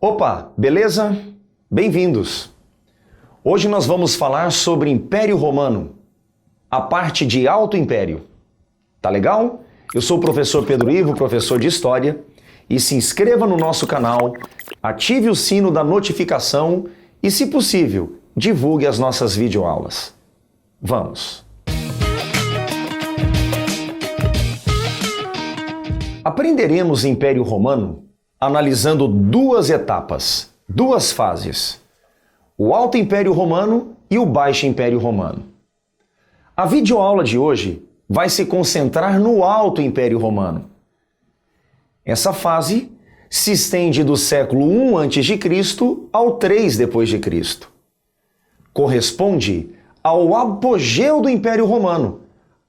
Opa, beleza? Bem-vindos! Hoje nós vamos falar sobre Império Romano, a parte de Alto Império. Tá legal? Eu sou o professor Pedro Ivo, professor de História, e se inscreva no nosso canal, ative o sino da notificação e, se possível, divulgue as nossas videoaulas. Vamos! Aprenderemos Império Romano analisando duas etapas, duas fases: o Alto Império Romano e o Baixo Império Romano. A videoaula de hoje vai se concentrar no Alto Império Romano. Essa fase se estende do século I a.C. ao 3 d.C. Corresponde ao apogeu do Império Romano,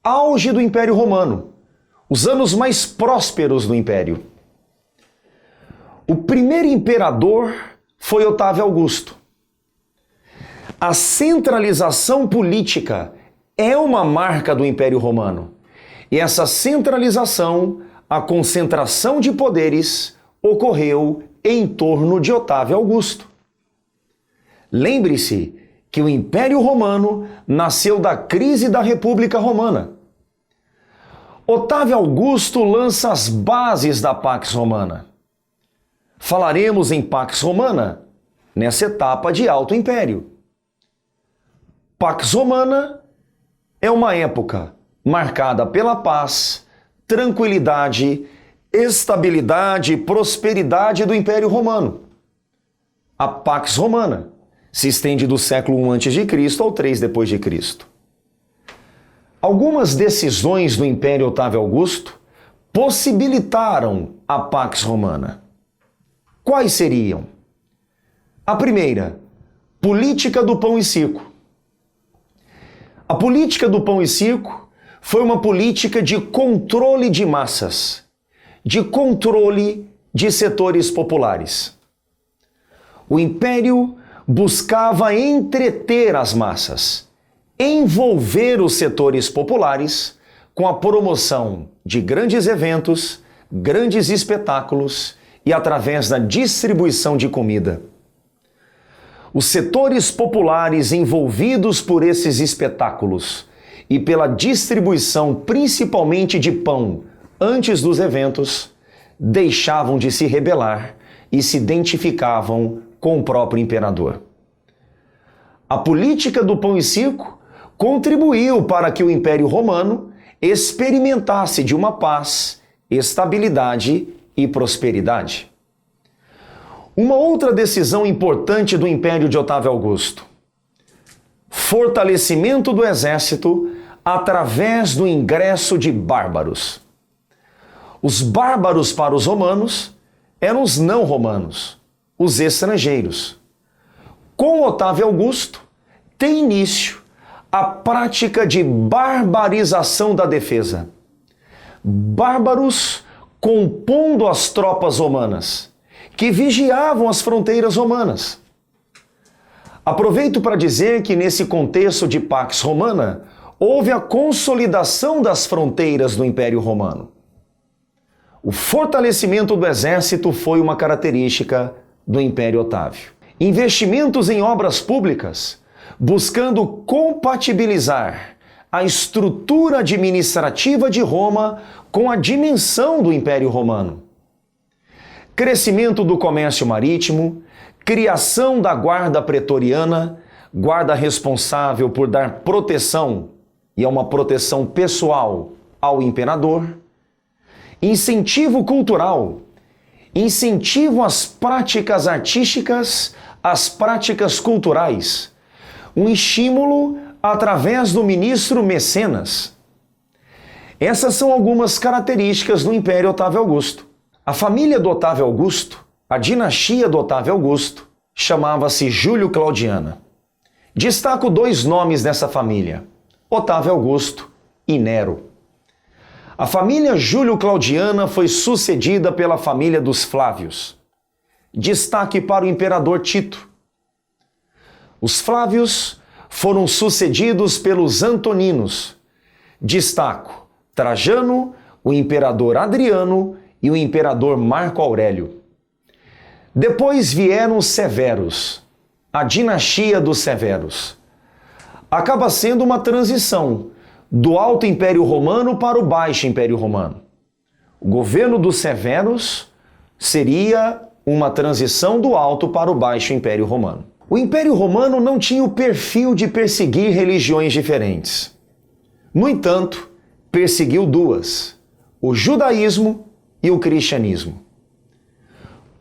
auge do Império Romano, os anos mais prósperos do Império. O primeiro imperador foi Otávio Augusto. A centralização política é uma marca do Império Romano. E essa centralização, a concentração de poderes, ocorreu em torno de Otávio Augusto. Lembre-se que o Império Romano nasceu da crise da República Romana. Otávio Augusto lança as bases da Pax Romana. Falaremos em Pax Romana nessa etapa de Alto Império. Pax Romana é uma época marcada pela paz, tranquilidade, estabilidade e prosperidade do Império Romano. A Pax Romana se estende do século I a.C. ao 3 d.C. Algumas decisões do Império Otávio Augusto possibilitaram a Pax Romana. Quais seriam? A primeira, política do pão e circo. A política do pão e circo foi uma política de controle de massas, de controle de setores populares. O Império buscava entreter as massas, envolver os setores populares com a promoção de grandes eventos, grandes espetáculos e através da distribuição de comida. Os setores populares envolvidos por esses espetáculos e pela distribuição principalmente de pão antes dos eventos, deixavam de se rebelar e se identificavam com o próprio imperador. A política do pão e circo contribuiu para que o Império Romano experimentasse de uma paz, estabilidade e prosperidade. Uma outra decisão importante do Império de Otávio Augusto: fortalecimento do exército através do ingresso de bárbaros. Os bárbaros para os romanos eram os não romanos, os estrangeiros. Com Otávio Augusto, tem início a prática de barbarização da defesa. Bárbaros compondo as tropas romanas, que vigiavam as fronteiras romanas. Aproveito para dizer que nesse contexto de Pax Romana, houve a consolidação das fronteiras do Império Romano. O fortalecimento do exército foi uma característica do Império Otávio. Investimentos em obras públicas, buscando compatibilizar a estrutura administrativa de Roma com a dimensão do Império Romano. Crescimento do comércio marítimo, criação da guarda pretoriana, guarda responsável por dar proteção, e é uma proteção pessoal, ao imperador. Incentivo cultural, incentivo às práticas artísticas, às práticas culturais. Um estímulo através do ministro Mecenas. Essas são algumas características do Império Otávio Augusto. A família do Otávio Augusto, a dinastia do Otávio Augusto, chamava-se Júlio-Claudiana. Destaco dois nomes dessa família: Otávio Augusto e Nero. A família Júlio-Claudiana foi sucedida pela família dos Flávios. Destaque para o imperador Tito. Os Flávios foram sucedidos pelos Antoninos. Destaco Trajano, o imperador Adriano e o imperador Marco Aurélio. Depois vieram os Severos, a dinastia dos Severos. Acaba sendo uma transição do Alto Império Romano para o Baixo Império Romano. O governo dos Severos seria uma transição do Alto para o Baixo Império Romano. O Império Romano não tinha o perfil de perseguir religiões diferentes. No entanto, perseguiu duas: o judaísmo e o cristianismo.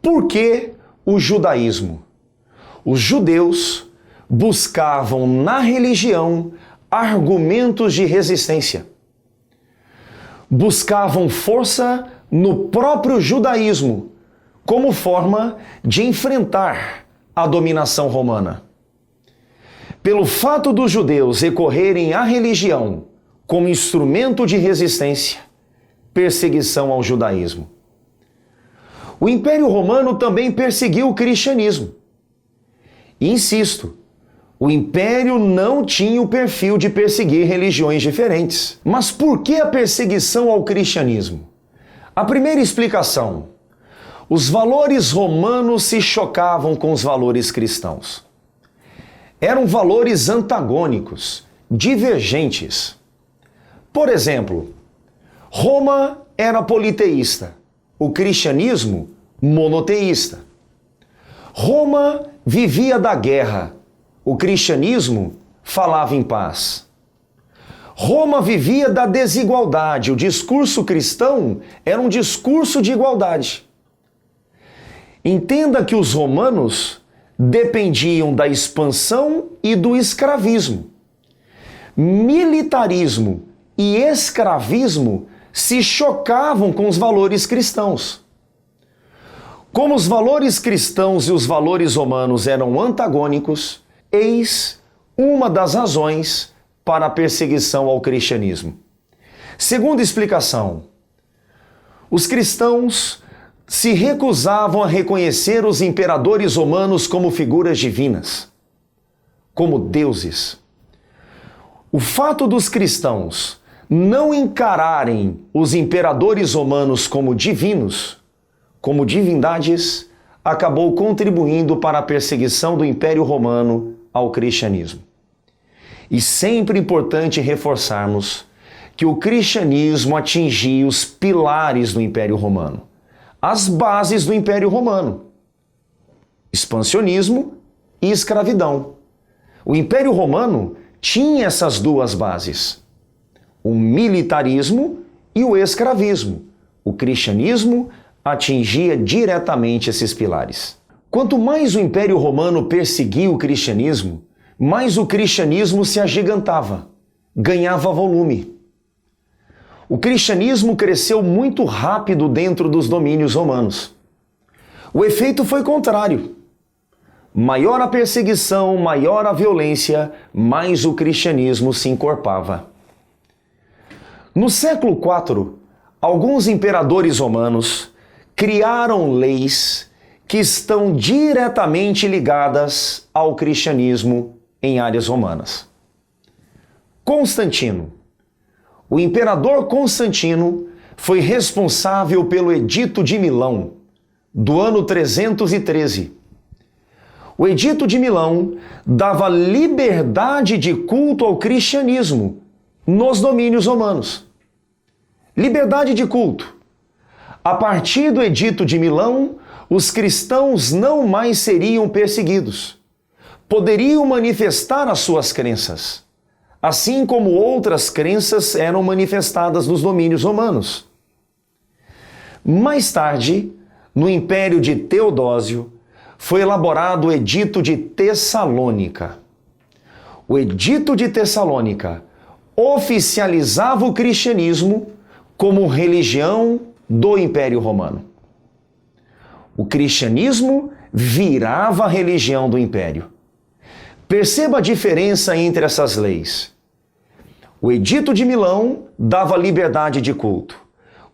Por que o judaísmo? Os judeus buscavam na religião argumentos de resistência. Buscavam força no próprio judaísmo como forma de enfrentar a dominação romana. Pelo fato dos judeus recorrerem à religião como instrumento de resistência, perseguição ao judaísmo. O Império Romano também perseguiu o cristianismo. E insisto, o Império não tinha o perfil de perseguir religiões diferentes. Mas por que a perseguição ao cristianismo? A primeira explicação: os valores romanos se chocavam com os valores cristãos. Eram valores antagônicos, divergentes. Por exemplo, Roma era politeísta, o cristianismo monoteísta. Roma vivia da guerra, o cristianismo falava em paz. Roma vivia da desigualdade, o discurso cristão era um discurso de igualdade. Entenda que os romanos dependiam da expansão e do escravismo. Militarismo e escravismo se chocavam com os valores cristãos. Como os valores cristãos e os valores romanos eram antagônicos, eis uma das razões para a perseguição ao cristianismo. Segunda explicação: os cristãos se recusavam a reconhecer os imperadores romanos como figuras divinas, como deuses. O fato dos cristãos não encararem os imperadores romanos como divinos, como divindades, acabou contribuindo para a perseguição do Império Romano ao cristianismo. E sempre importante reforçarmos que o cristianismo atingia os pilares do Império Romano, as bases do Império Romano: expansionismo e escravidão. O Império Romano tinha essas duas bases: o militarismo e o escravismo. O cristianismo atingia diretamente esses pilares. Quanto mais o Império Romano perseguia o cristianismo, mais o cristianismo se agigantava, ganhava volume. O cristianismo cresceu muito rápido dentro dos domínios romanos. O efeito foi contrário. Maior a perseguição, maior a violência, mais o cristianismo se encorpava. No século IV, alguns imperadores romanos criaram leis que estão diretamente ligadas ao cristianismo em áreas romanas. Constantino. O imperador Constantino foi responsável pelo Edito de Milão, do ano 313. O Edito de Milão dava liberdade de culto ao cristianismo nos domínios romanos. Liberdade de culto. A partir do Edito de Milão, os cristãos não mais seriam perseguidos. Poderiam manifestar as suas crenças, assim como outras crenças eram manifestadas nos domínios romanos. Mais tarde, no Império de Teodósio, foi elaborado o Edito de Tessalônica. O Edito de Tessalônica oficializava o cristianismo como religião do Império Romano. O cristianismo virava a religião do Império. Perceba a diferença entre essas leis. O Edito de Milão dava liberdade de culto.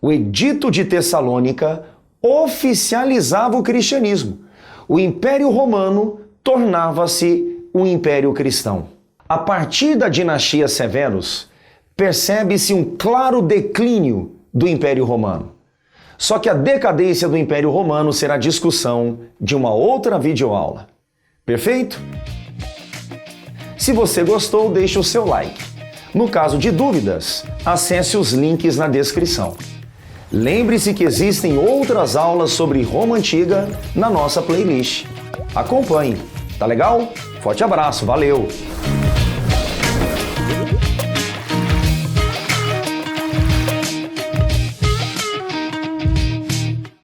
O Edito de Tessalônica oficializava o cristianismo. O Império Romano tornava-se um império cristão. A partir da dinastia Severus, percebe-se um claro declínio do Império Romano. Só que a decadência do Império Romano será discussão de uma outra videoaula. Perfeito? Se você gostou, deixe o seu like. No caso de dúvidas, acesse os links na descrição. Lembre-se que existem outras aulas sobre Roma Antiga na nossa playlist. Acompanhe, tá legal? Forte abraço, valeu!